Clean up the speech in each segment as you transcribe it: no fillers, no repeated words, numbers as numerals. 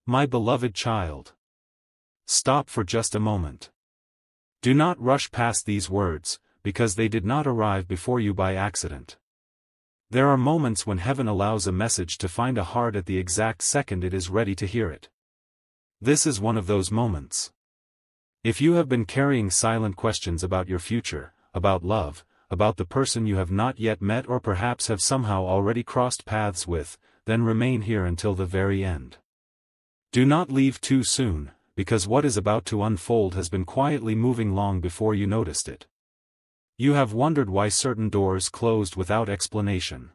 My beloved child. Stop for just a moment. Do not rush past these words, because they did not arrive before you by accident. There are moments when heaven allows a message to find a heart at the exact second it is ready to hear it. This is one of those moments. If you have been carrying silent questions about your future, about love, about the person you have not yet met or perhaps have somehow already crossed paths with, then remain here until the very end. Do not leave too soon, because what is about to unfold has been quietly moving long before you noticed it. You have wondered why certain doors closed without explanation.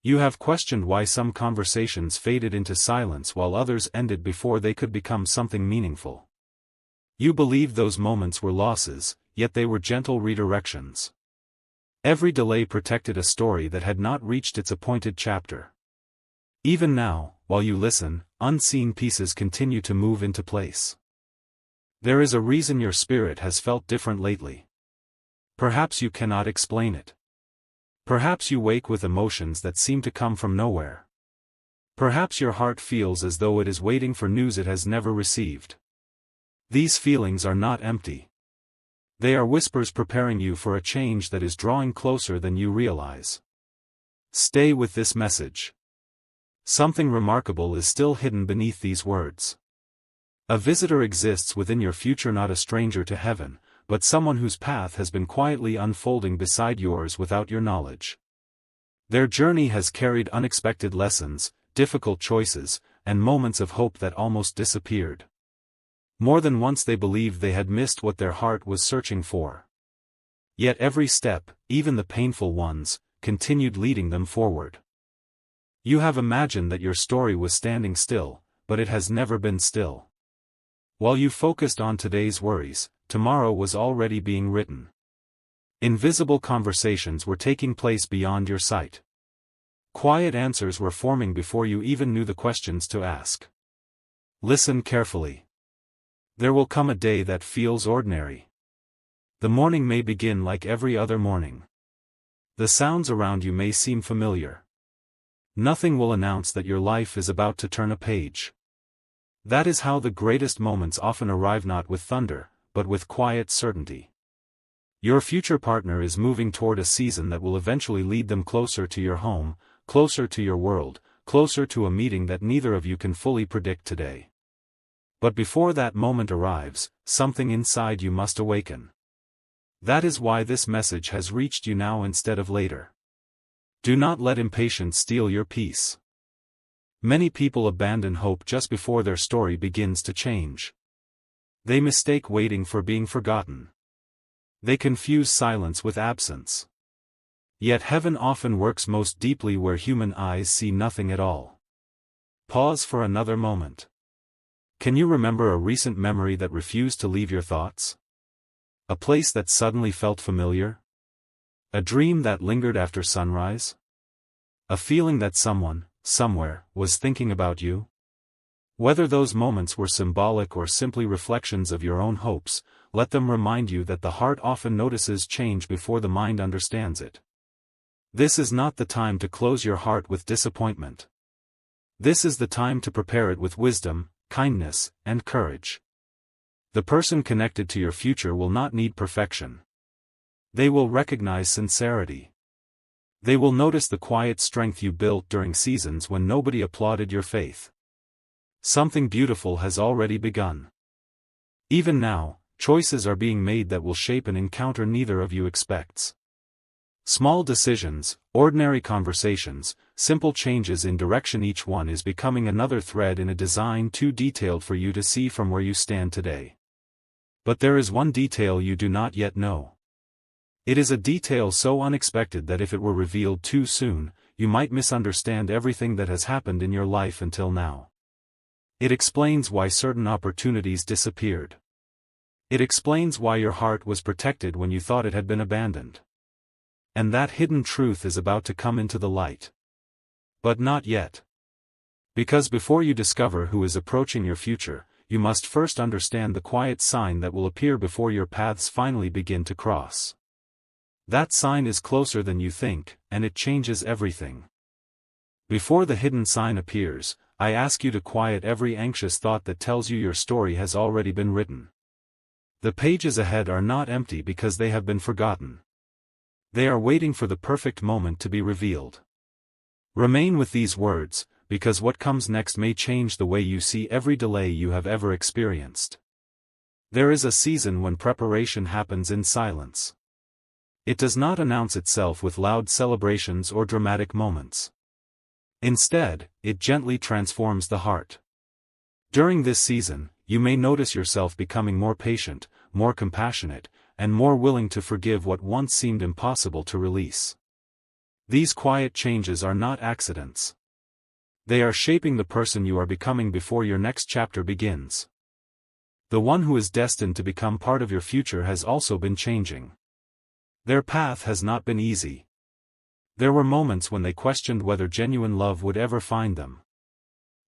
You have questioned why some conversations faded into silence while others ended before they could become something meaningful. You believed those moments were losses, yet they were gentle redirections. Every delay protected a story that had not reached its appointed chapter. Even now, while you listen, unseen pieces continue to move into place. There is a reason your spirit has felt different lately. Perhaps you cannot explain it. Perhaps you wake with emotions that seem to come from nowhere. Perhaps your heart feels as though it is waiting for news it has never received. These feelings are not empty. They are whispers preparing you for a change that is drawing closer than you realize. Stay with this message. Something remarkable is still hidden beneath these words. A visitor exists within your future, not a stranger to heaven, but someone whose path has been quietly unfolding beside yours without your knowledge. Their journey has carried unexpected lessons, difficult choices, and moments of hope that almost disappeared. More than once they believed they had missed what their heart was searching for. Yet every step, even the painful ones, continued leading them forward. You have imagined that your story was standing still, but it has never been still. While you focused on today's worries, tomorrow was already being written. Invisible conversations were taking place beyond your sight. Quiet answers were forming before you even knew the questions to ask. Listen carefully. There will come a day that feels ordinary. The morning may begin like every other morning. The sounds around you may seem familiar. Nothing will announce that your life is about to turn a page. That is how the greatest moments often arrive, not with thunder, but with quiet certainty. Your future partner is moving toward a season that will eventually lead them closer to your home, closer to your world, closer to a meeting that neither of you can fully predict today. But before that moment arrives, something inside you must awaken. That is why this message has reached you now instead of later. Do not let impatience steal your peace. Many people abandon hope just before their story begins to change. They mistake waiting for being forgotten. They confuse silence with absence. Yet heaven often works most deeply where human eyes see nothing at all. Pause for another moment. Can you remember a recent memory that refused to leave your thoughts? A place that suddenly felt familiar? A dream that lingered after sunrise? A feeling that someone, somewhere, was thinking about you? Whether those moments were symbolic or simply reflections of your own hopes, let them remind you that the heart often notices change before the mind understands it. This is not the time to close your heart with disappointment. This is the time to prepare it with wisdom, kindness, and courage. The person connected to your future will not need perfection. They will recognize sincerity. They will notice the quiet strength you built during seasons when nobody applauded your faith. Something beautiful has already begun. Even now, choices are being made that will shape an encounter neither of you expects. Small decisions, ordinary conversations, simple changes in direction, each one is becoming another thread in a design too detailed for you to see from where you stand today. But there is one detail you do not yet know. It is a detail so unexpected that if it were revealed too soon, you might misunderstand everything that has happened in your life until now. It explains why certain opportunities disappeared. It explains why your heart was protected when you thought it had been abandoned. And that hidden truth is about to come into the light. But not yet. Because before you discover who is approaching your future, you must first understand the quiet sign that will appear before your paths finally begin to cross. That sign is closer than you think, and it changes everything. Before the hidden sign appears, I ask you to quiet every anxious thought that tells you your story has already been written. The pages ahead are not empty because they have been forgotten. They are waiting for the perfect moment to be revealed. Remain with these words, because what comes next may change the way you see every delay you have ever experienced. There is a season when preparation happens in silence. It does not announce itself with loud celebrations or dramatic moments. Instead, it gently transforms the heart. During this season, you may notice yourself becoming more patient, more compassionate, and more willing to forgive what once seemed impossible to release. These quiet changes are not accidents. They are shaping the person you are becoming before your next chapter begins. The one who is destined to become part of your future has also been changing. Their path has not been easy. There were moments when they questioned whether genuine love would ever find them.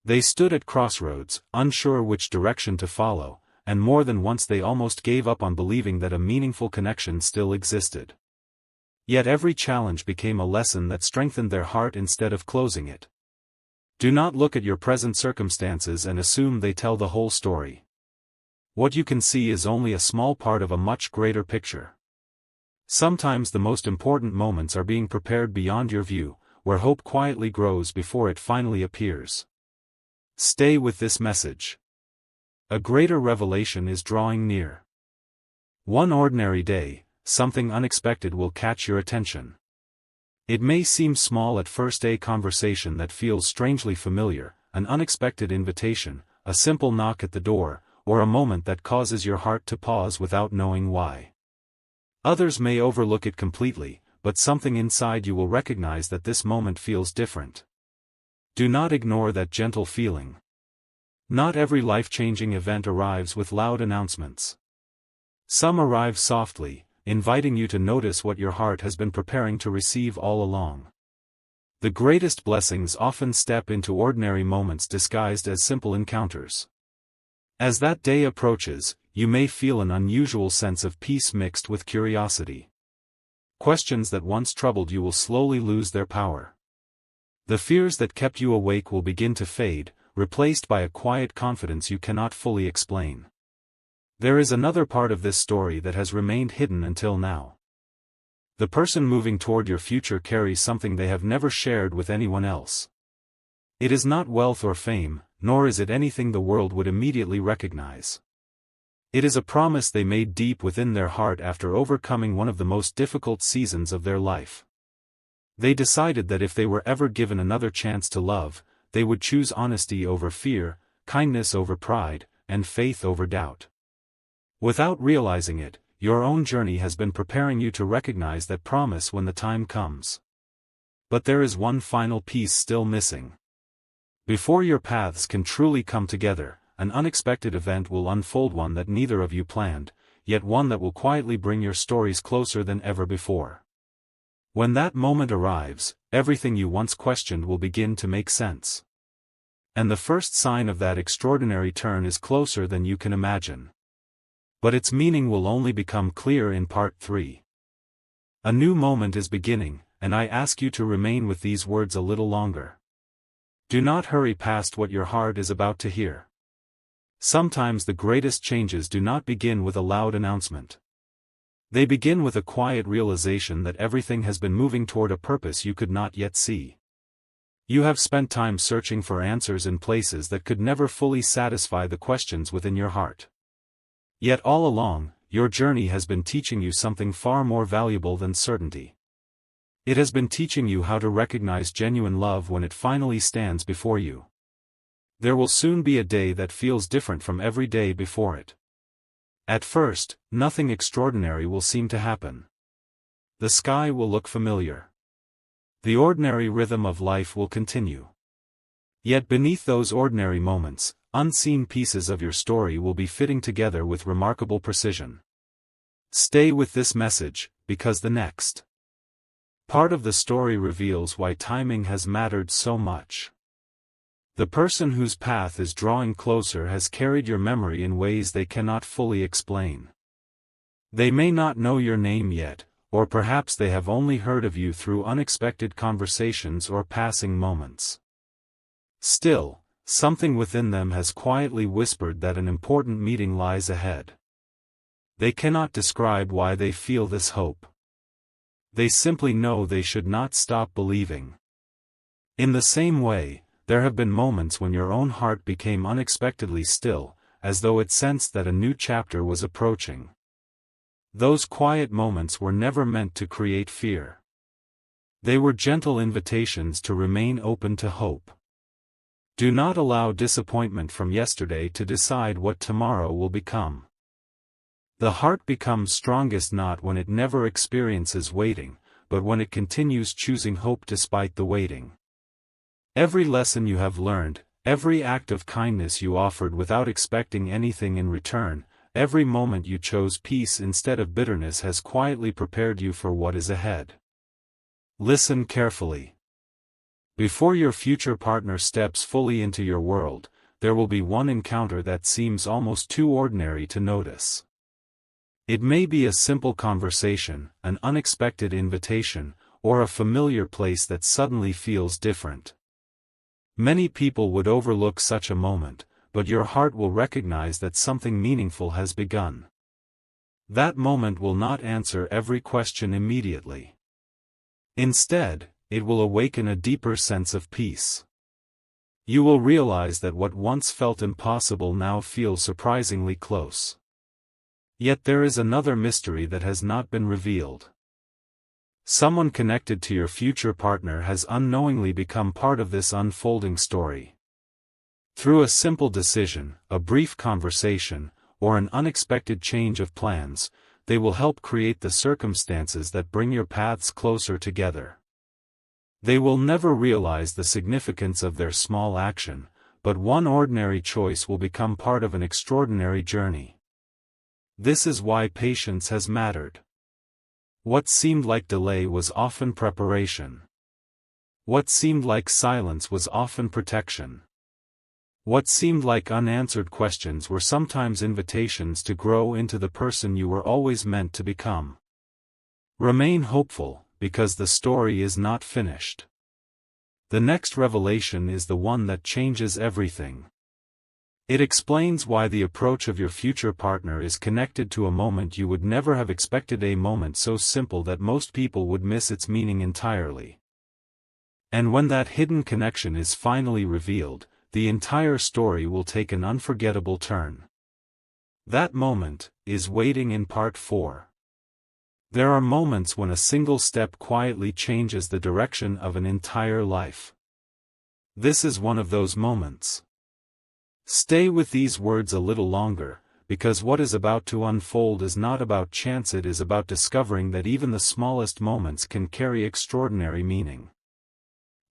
They stood at crossroads, unsure which direction to follow, and more than once they almost gave up on believing that a meaningful connection still existed. Yet every challenge became a lesson that strengthened their heart instead of closing it. Do not look at your present circumstances and assume they tell the whole story. What you can see is only a small part of a much greater picture. Sometimes the most important moments are being prepared beyond your view, where hope quietly grows before it finally appears. Stay with this message. A greater revelation is drawing near. One ordinary day, something unexpected will catch your attention. It may seem small at first, a conversation that feels strangely familiar, an unexpected invitation, a simple knock at the door, or a moment that causes your heart to pause without knowing why. Others may overlook it completely, but something inside you will recognize that this moment feels different. Do not ignore that gentle feeling. Not every life-changing event arrives with loud announcements. Some arrive softly, inviting you to notice what your heart has been preparing to receive all along. The greatest blessings often step into ordinary moments disguised as simple encounters. As that day approaches, you may feel an unusual sense of peace mixed with curiosity. Questions that once troubled you will slowly lose their power. The fears that kept you awake will begin to fade, replaced by a quiet confidence you cannot fully explain. There is another part of this story that has remained hidden until now. The person moving toward your future carries something they have never shared with anyone else. It is not wealth or fame, nor is it anything the world would immediately recognize. It is a promise they made deep within their heart after overcoming one of the most difficult seasons of their life. They decided that if they were ever given another chance to love, they would choose honesty over fear, kindness over pride, and faith over doubt. Without realizing it, your own journey has been preparing you to recognize that promise when the time comes. But there is one final piece still missing. Before your paths can truly come together, an unexpected event will unfold, one that neither of you planned, yet one that will quietly bring your stories closer than ever before. When that moment arrives, everything you once questioned will begin to make sense. And the first sign of that extraordinary turn is closer than you can imagine. But its meaning will only become clear in part 3. A new moment is beginning, and I ask you to remain with these words a little longer. Do not hurry past what your heart is about to hear. Sometimes the greatest changes do not begin with a loud announcement. They begin with a quiet realization that everything has been moving toward a purpose you could not yet see. You have spent time searching for answers in places that could never fully satisfy the questions within your heart. Yet all along, your journey has been teaching you something far more valuable than certainty. It has been teaching you how to recognize genuine love when it finally stands before you. There will soon be a day that feels different from every day before it. At first, nothing extraordinary will seem to happen. The sky will look familiar. The ordinary rhythm of life will continue. Yet beneath those ordinary moments, unseen pieces of your story will be fitting together with remarkable precision. Stay with this message, because the next part of the story reveals why timing has mattered so much. The person whose path is drawing closer has carried your memory in ways they cannot fully explain. They may not know your name yet, or perhaps they have only heard of you through unexpected conversations or passing moments. Still, Something within them has quietly whispered that an important meeting lies ahead. They cannot describe why they feel this hope. They simply know they should not stop believing. In the same way, there have been moments when your own heart became unexpectedly still, as though it sensed that a new chapter was approaching. Those quiet moments were never meant to create fear. They were gentle invitations to remain open to hope. Do not allow disappointment from yesterday to decide what tomorrow will become. The heart becomes strongest not when it never experiences waiting, but when it continues choosing hope despite the waiting. Every lesson you have learned, every act of kindness you offered without expecting anything in return, every moment you chose peace instead of bitterness has quietly prepared you for what is ahead. Listen carefully. Before your future partner steps fully into your world, there will be one encounter that seems almost too ordinary to notice. It may be a simple conversation, an unexpected invitation, or a familiar place that suddenly feels different. Many people would overlook such a moment, but your heart will recognize that something meaningful has begun. That moment will not answer every question immediately. Instead, it will awaken a deeper sense of peace. You will realize that what once felt impossible now feels surprisingly close. Yet there is another mystery that has not been revealed. Someone connected to your future partner has unknowingly become part of this unfolding story. Through a simple decision, a brief conversation, or an unexpected change of plans, they will help create the circumstances that bring your paths closer together. They will never realize the significance of their small action, but one ordinary choice will become part of an extraordinary journey. This is why patience has mattered. What seemed like delay was often preparation. What seemed like silence was often protection. What seemed like unanswered questions were sometimes invitations to grow into the person you were always meant to become. Remain hopeful, because the story is not finished. The next revelation is the one that changes everything. It explains why the approach of your future partner is connected to a moment you would never have expected, a moment so simple that most people would miss its meaning entirely. And when that hidden connection is finally revealed, the entire story will take an unforgettable turn. That moment is waiting in part 4. There are moments when a single step quietly changes the direction of an entire life. This is one of those moments. Stay with these words a little longer, because what is about to unfold is not about chance, it is about discovering that even the smallest moments can carry extraordinary meaning.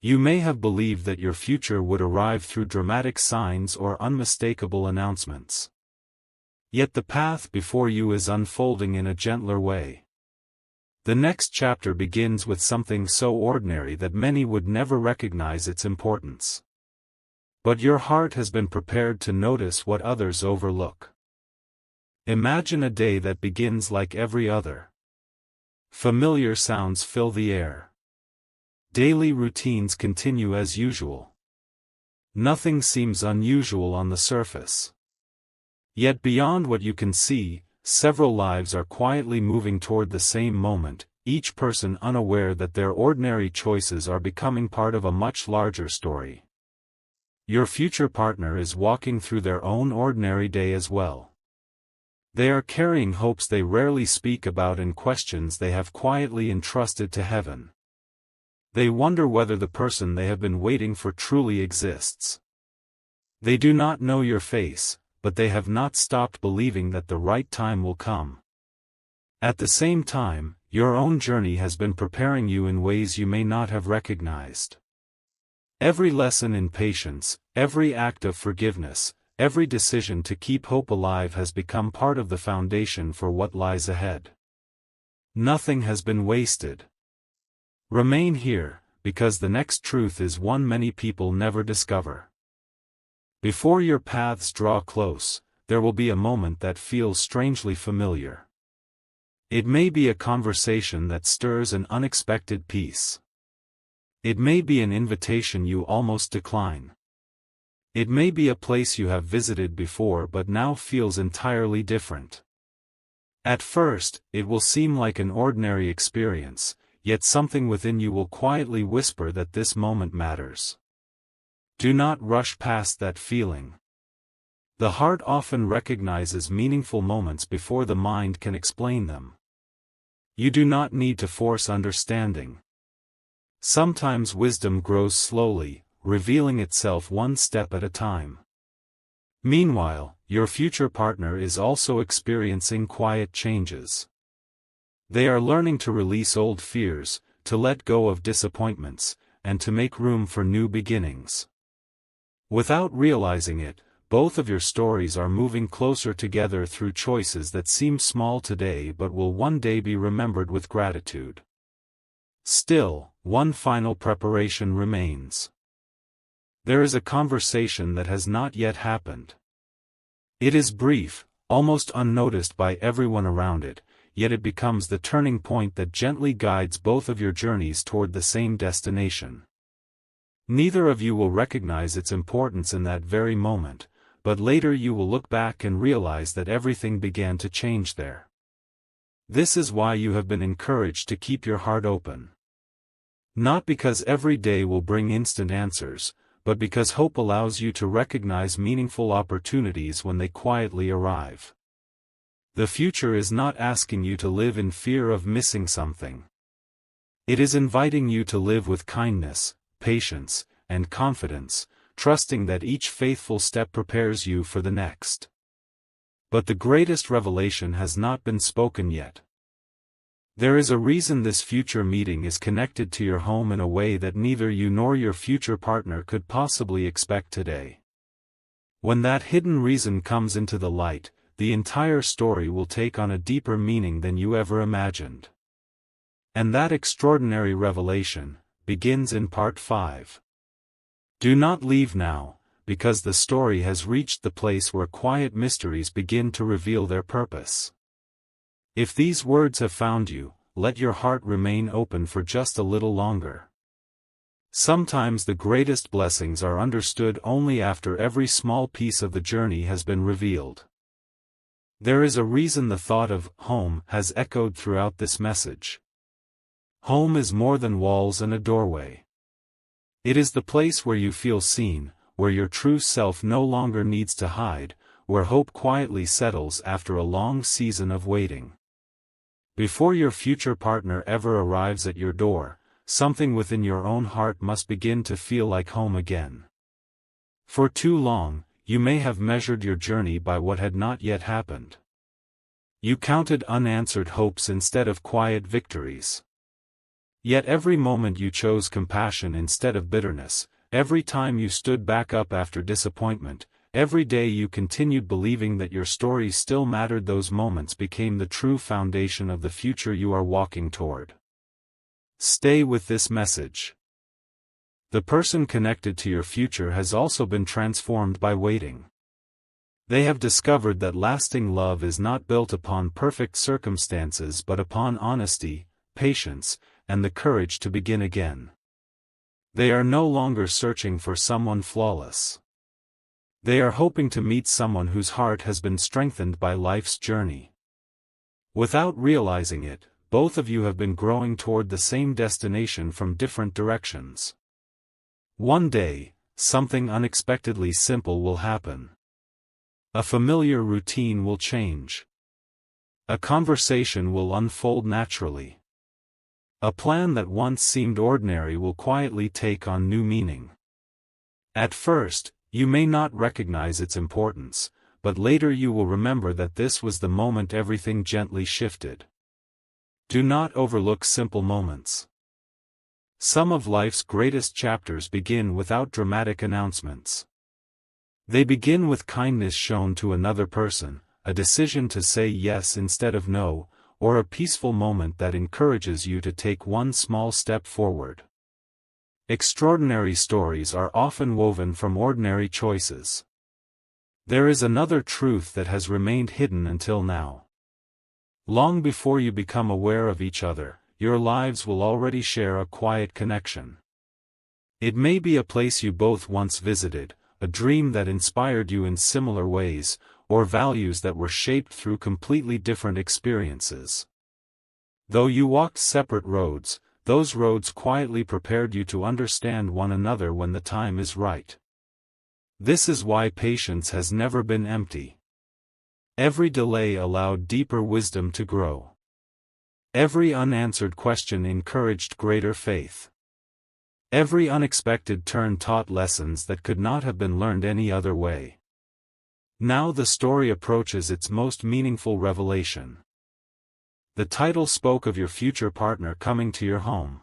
You may have believed that your future would arrive through dramatic signs or unmistakable announcements. Yet the path before you is unfolding in a gentler way. The next chapter begins with something so ordinary that many would never recognize its importance. But your heart has been prepared to notice what others overlook. Imagine a day that begins like every other. Familiar sounds fill the air. Daily routines continue as usual. Nothing seems unusual on the surface. Yet beyond what you can see, several lives are quietly moving toward the same moment, each person unaware that their ordinary choices are becoming part of a much larger story. Your future partner is walking through their own ordinary day as well. They are carrying hopes they rarely speak about and questions they have quietly entrusted to heaven. They wonder whether the person they have been waiting for truly exists. They do not know your face, but they have not stopped believing that the right time will come. At the same time, your own journey has been preparing you in ways you may not have recognized. Every lesson in patience, every act of forgiveness, every decision to keep hope alive has become part of the foundation for what lies ahead. Nothing has been wasted. Remain here, because the next truth is one many people never discover. Before your paths draw close, there will be a moment that feels strangely familiar. It may be a conversation that stirs an unexpected peace. It may be an invitation you almost decline. It may be a place you have visited before but now feels entirely different. At first, it will seem like an ordinary experience, yet something within you will quietly whisper that this moment matters. Do not rush past that feeling. The heart often recognizes meaningful moments before the mind can explain them. You do not need to force understanding. Sometimes wisdom grows slowly, revealing itself one step at a time. Meanwhile, your future partner is also experiencing quiet changes. They are learning to release old fears, to let go of disappointments, and to make room for new beginnings. Without realizing it, both of your stories are moving closer together through choices that seem small today but will one day be remembered with gratitude. Still, one final preparation remains. There is a conversation that has not yet happened. It is brief, almost unnoticed by everyone around it, yet it becomes the turning point that gently guides both of your journeys toward the same destination. Neither of you will recognize its importance in that very moment, but later you will look back and realize that everything began to change there. This is why you have been encouraged to keep your heart open. Not because every day will bring instant answers, but because hope allows you to recognize meaningful opportunities when they quietly arrive. The future is not asking you to live in fear of missing something. It is inviting you to live with kindness, patience, and confidence, trusting that each faithful step prepares you for the next. But the greatest revelation has not been spoken yet. There is a reason this future meeting is connected to your home in a way that neither you nor your future partner could possibly expect today. When that hidden reason comes into the light, the entire story will take on a deeper meaning than you ever imagined. And that extraordinary revelation begins in part 5. Do not leave now, because the story has reached the place where quiet mysteries begin to reveal their purpose. If these words have found you, let your heart remain open for just a little longer. Sometimes the greatest blessings are understood only after every small piece of the journey has been revealed. There is a reason the thought of home has echoed throughout this message. Home is more than walls and a doorway. It is the place where you feel seen, where your true self no longer needs to hide, where hope quietly settles after a long season of waiting. Before your future partner ever arrives at your door, something within your own heart must begin to feel like home again. For too long, you may have measured your journey by what had not yet happened. You counted unanswered hopes instead of quiet victories. Yet every moment you chose compassion instead of bitterness, every time you stood back up after disappointment, every day you continued believing that your story still mattered, those moments became the true foundation of the future you are walking toward. Stay with this message. The person connected to your future has also been transformed by waiting. They have discovered that lasting love is not built upon perfect circumstances but upon honesty, patience, and the courage to begin again. They are no longer searching for someone flawless. They are hoping to meet someone whose heart has been strengthened by life's journey. Without realizing it, both of you have been growing toward the same destination from different directions. One day, something unexpectedly simple will happen. A familiar routine will change. A conversation will unfold naturally. A plan that once seemed ordinary will quietly take on new meaning. At first, you may not recognize its importance, but later you will remember that this was the moment everything gently shifted. Do not overlook simple moments. Some of life's greatest chapters begin without dramatic announcements. They begin with kindness shown to another person, a decision to say yes instead of no, or a peaceful moment that encourages you to take one small step forward. Extraordinary stories are often woven from ordinary choices. There is another truth that has remained hidden until now. Long before you become aware of each other, your lives will already share a quiet connection. It may be a place you both once visited, a dream that inspired you in similar ways, or values that were shaped through completely different experiences. Though you walked separate roads, those roads quietly prepared you to understand one another when the time is right. This is why patience has never been empty. Every delay allowed deeper wisdom to grow. Every unanswered question encouraged greater faith. Every unexpected turn taught lessons that could not have been learned any other way. Now the story approaches its most meaningful revelation. The title spoke of your future partner coming to your home.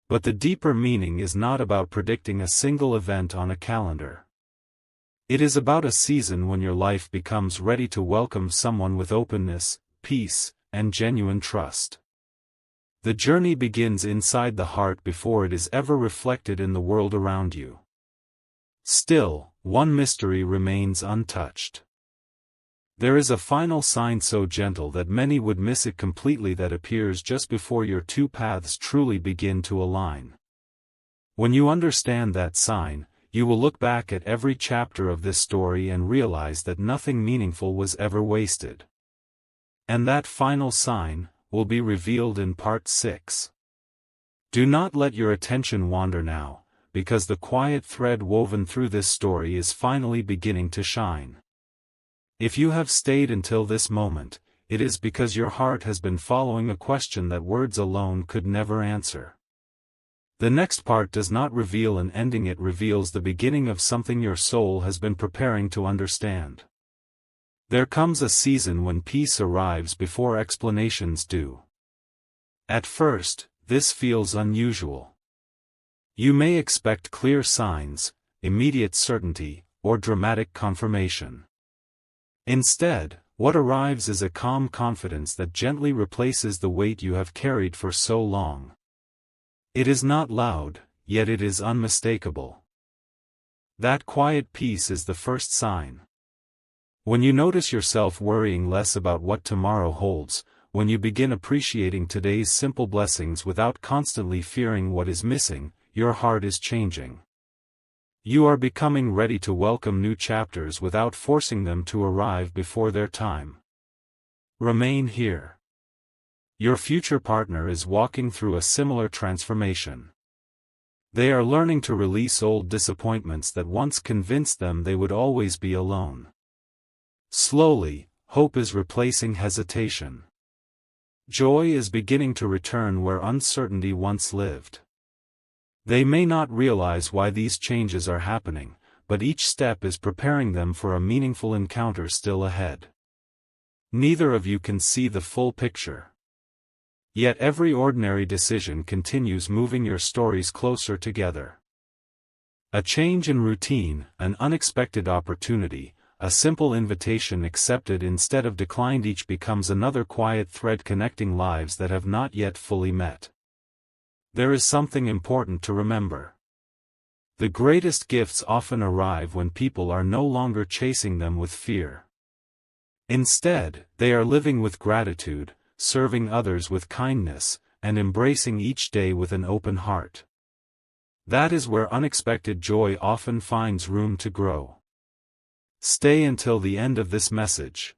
But the deeper meaning is not about predicting a single event on a calendar. It is about a season when your life becomes ready to welcome someone with openness, peace, and genuine trust. The journey begins inside the heart before it is ever reflected in the world around you. Still, one mystery remains untouched. There is a final sign so gentle that many would miss it completely that appears just before your two paths truly begin to align. When you understand that sign, you will look back at every chapter of this story and realize that nothing meaningful was ever wasted. And that final sign will be revealed in Part 6. Do not let your attention wander now, because the quiet thread woven through this story is finally beginning to shine. If you have stayed until this moment, it is because your heart has been following a question that words alone could never answer. The next part does not reveal an ending, it reveals the beginning of something your soul has been preparing to understand. There comes a season when peace arrives before explanations do. At first, this feels unusual. You may expect clear signs, immediate certainty, or dramatic confirmation. Instead, what arrives is a calm confidence that gently replaces the weight you have carried for so long. It is not loud, yet it is unmistakable. That quiet peace is the first sign. When you notice yourself worrying less about what tomorrow holds, when you begin appreciating today's simple blessings without constantly fearing what is missing, your heart is changing. You are becoming ready to welcome new chapters without forcing them to arrive before their time. Remain here. Your future partner is walking through a similar transformation. They are learning to release old disappointments that once convinced them they would always be alone. Slowly, hope is replacing hesitation. Joy is beginning to return where uncertainty once lived. They may not realize why these changes are happening, but each step is preparing them for a meaningful encounter still ahead. Neither of you can see the full picture. Yet every ordinary decision continues moving your stories closer together. A change in routine, an unexpected opportunity, a simple invitation accepted instead of declined, each becomes another quiet thread connecting lives that have not yet fully met. There is something important to remember. The greatest gifts often arrive when people are no longer chasing them with fear. Instead, they are living with gratitude, serving others with kindness, and embracing each day with an open heart. That is where unexpected joy often finds room to grow. Stay until the end of this message.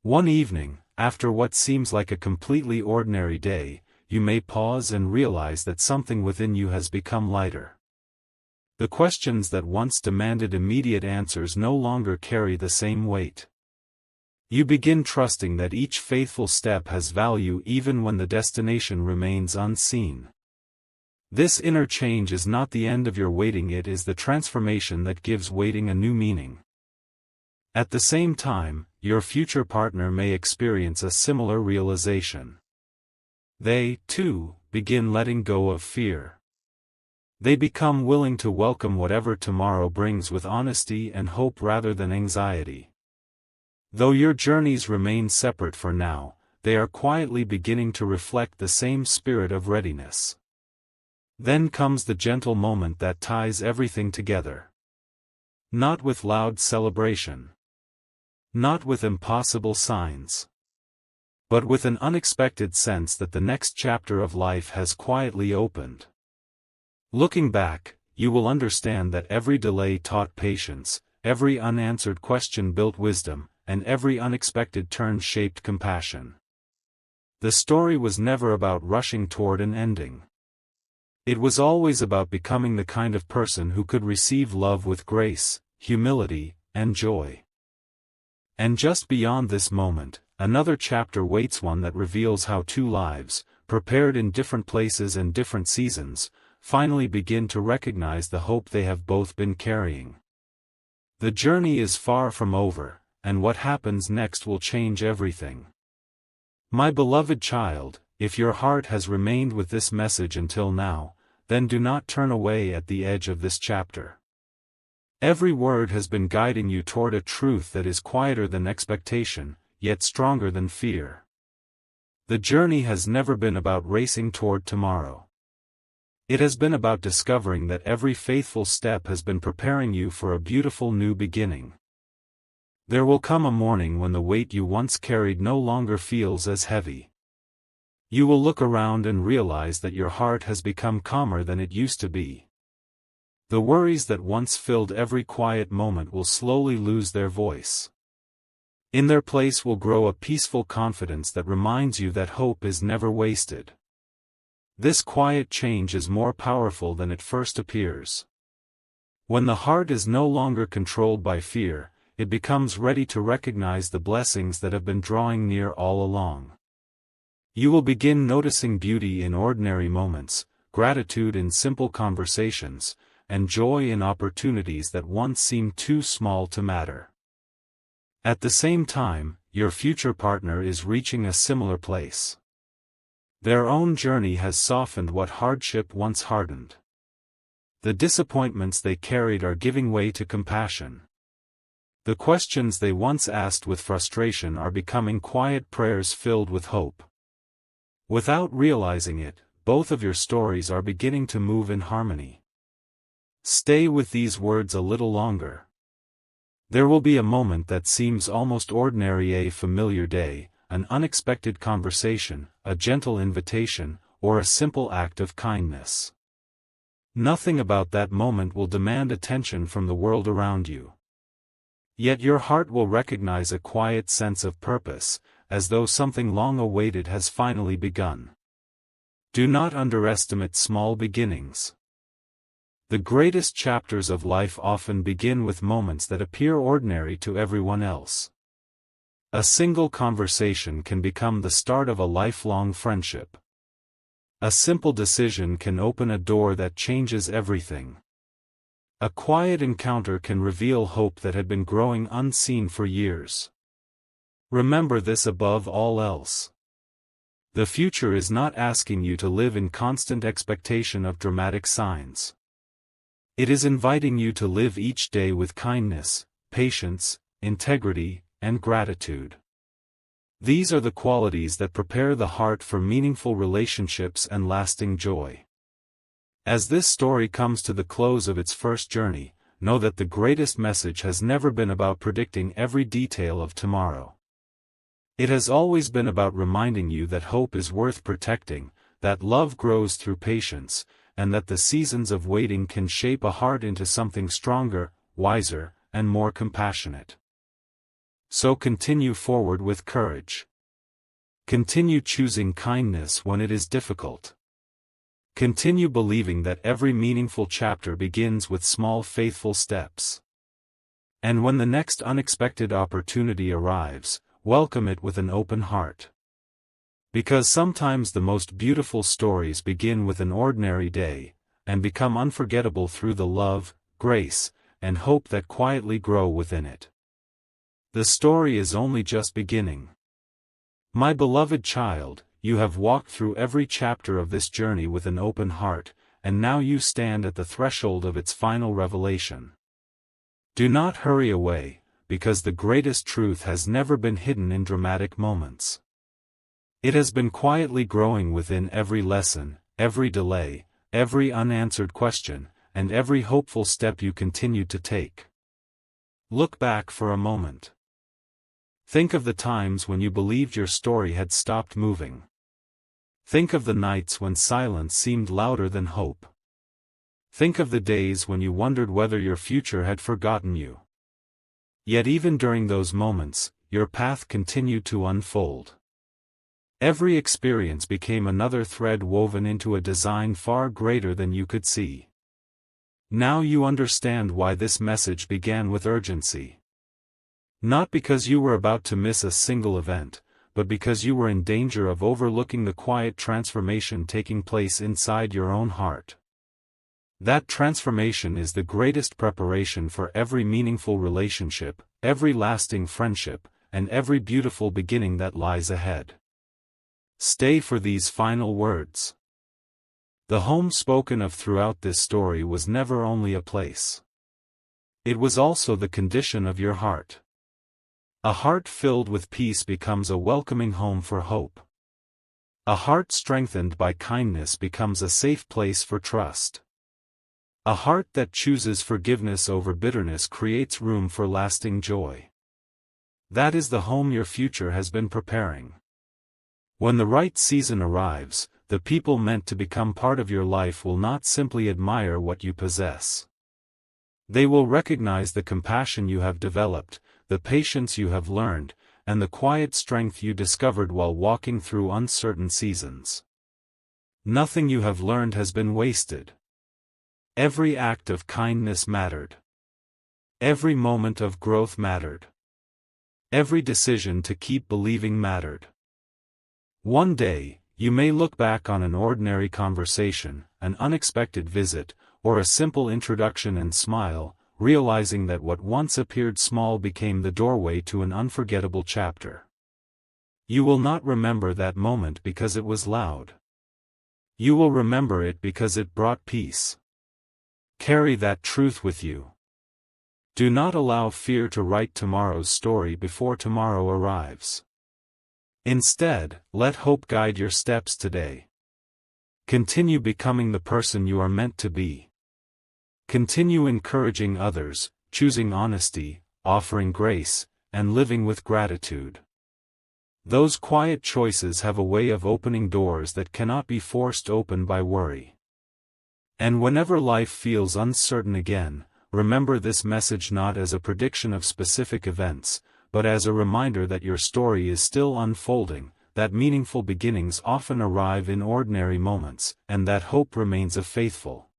One evening, after what seems like a completely ordinary day, you may pause and realize that something within you has become lighter. The questions that once demanded immediate answers no longer carry the same weight. You begin trusting that each faithful step has value even when the destination remains unseen. This inner change is not the end of your waiting, it is the transformation that gives waiting a new meaning. At the same time, your future partner may experience a similar realization. They, too, begin letting go of fear. They become willing to welcome whatever tomorrow brings with honesty and hope rather than anxiety. Though your journeys remain separate for now, they are quietly beginning to reflect the same spirit of readiness. Then comes the gentle moment that ties everything together. Not with loud celebration. Not with impossible signs. But with an unexpected sense that the next chapter of life has quietly opened. Looking back, you will understand that every delay taught patience, every unanswered question built wisdom, and every unexpected turn shaped compassion. The story was never about rushing toward an ending. It was always about becoming the kind of person who could receive love with grace, humility, and joy. And just beyond this moment, another chapter waits, one that reveals how two lives, prepared in different places and different seasons, finally begin to recognize the hope they have both been carrying. The journey is far from over, and what happens next will change everything. My beloved child, if your heart has remained with this message until now, then do not turn away at the edge of this chapter. Every word has been guiding you toward a truth that is quieter than expectation, yet stronger than fear. The journey has never been about racing toward tomorrow. It has been about discovering that every faithful step has been preparing you for a beautiful new beginning. There will come a morning when the weight you once carried no longer feels as heavy. You will look around and realize that your heart has become calmer than it used to be. The worries that once filled every quiet moment will slowly lose their voice. In their place will grow a peaceful confidence that reminds you that hope is never wasted. This quiet change is more powerful than it first appears. When the heart is no longer controlled by fear, it becomes ready to recognize the blessings that have been drawing near all along. You will begin noticing beauty in ordinary moments, gratitude in simple conversations, and joy in opportunities that once seemed too small to matter. At the same time, your future partner is reaching a similar place. Their own journey has softened what hardship once hardened. The disappointments they carried are giving way to compassion. The questions they once asked with frustration are becoming quiet prayers filled with hope. Without realizing it, both of your stories are beginning to move in harmony. Stay with these words a little longer. There will be a moment that seems almost ordinary, a familiar day, an unexpected conversation, a gentle invitation, or a simple act of kindness. Nothing about that moment will demand attention from the world around you. Yet your heart will recognize a quiet sense of purpose, as though something long awaited has finally begun. Do not underestimate small beginnings. The greatest chapters of life often begin with moments that appear ordinary to everyone else. A single conversation can become the start of a lifelong friendship. A simple decision can open a door that changes everything. A quiet encounter can reveal hope that had been growing unseen for years. Remember this above all else. The future is not asking you to live in constant expectation of dramatic signs. It is inviting you to live each day with kindness, patience, integrity, and gratitude. These are the qualities that prepare the heart for meaningful relationships and lasting joy. As this story comes to the close of its first journey, know that the greatest message has never been about predicting every detail of tomorrow. It has always been about reminding you that hope is worth protecting, that love grows through patience, and that the seasons of waiting can shape a heart into something stronger, wiser, and more compassionate. So continue forward with courage. Continue choosing kindness when it is difficult. Continue believing that every meaningful chapter begins with small faithful steps. And when the next unexpected opportunity arrives, welcome it with an open heart. Because sometimes the most beautiful stories begin with an ordinary day, and become unforgettable through the love, grace, and hope that quietly grow within it. The story is only just beginning. My beloved child, you have walked through every chapter of this journey with an open heart, and now you stand at the threshold of its final revelation. Do not hurry away, because the greatest truth has never been hidden in dramatic moments. It has been quietly growing within every lesson, every delay, every unanswered question, and every hopeful step you continue to take. Look back for a moment. Think of the times when you believed your story had stopped moving. Think of the nights when silence seemed louder than hope. Think of the days when you wondered whether your future had forgotten you. Yet even during those moments, your path continued to unfold. Every experience became another thread woven into a design far greater than you could see. Now you understand why this message began with urgency. Not because you were about to miss a single event, but because you were in danger of overlooking the quiet transformation taking place inside your own heart. That transformation is the greatest preparation for every meaningful relationship, every lasting friendship, and every beautiful beginning that lies ahead. Stay for these final words. The home spoken of throughout this story was never only a place. It was also the condition of your heart. A heart filled with peace becomes a welcoming home for hope. A heart strengthened by kindness becomes a safe place for trust. A heart that chooses forgiveness over bitterness creates room for lasting joy. That is the home your future has been preparing. When the right season arrives, the people meant to become part of your life will not simply admire what you possess. They will recognize the compassion you have developed, the patience you have learned, and the quiet strength you discovered while walking through uncertain seasons. Nothing you have learned has been wasted. Every act of kindness mattered. Every moment of growth mattered. Every decision to keep believing mattered. One day, you may look back on an ordinary conversation, an unexpected visit, or a simple introduction and smile, realizing that what once appeared small became the doorway to an unforgettable chapter. You will not remember that moment because it was loud. You will remember it because it brought peace. Carry that truth with you. Do not allow fear to write tomorrow's story before tomorrow arrives. Instead, let hope guide your steps today. Continue becoming the person you are meant to be. Continue encouraging others, choosing honesty, offering grace, and living with gratitude. Those quiet choices have a way of opening doors that cannot be forced open by worry. And whenever life feels uncertain again, remember this message not as a prediction of specific events, but as a reminder that your story is still unfolding, that meaningful beginnings often arrive in ordinary moments, and that hope remains a faithful,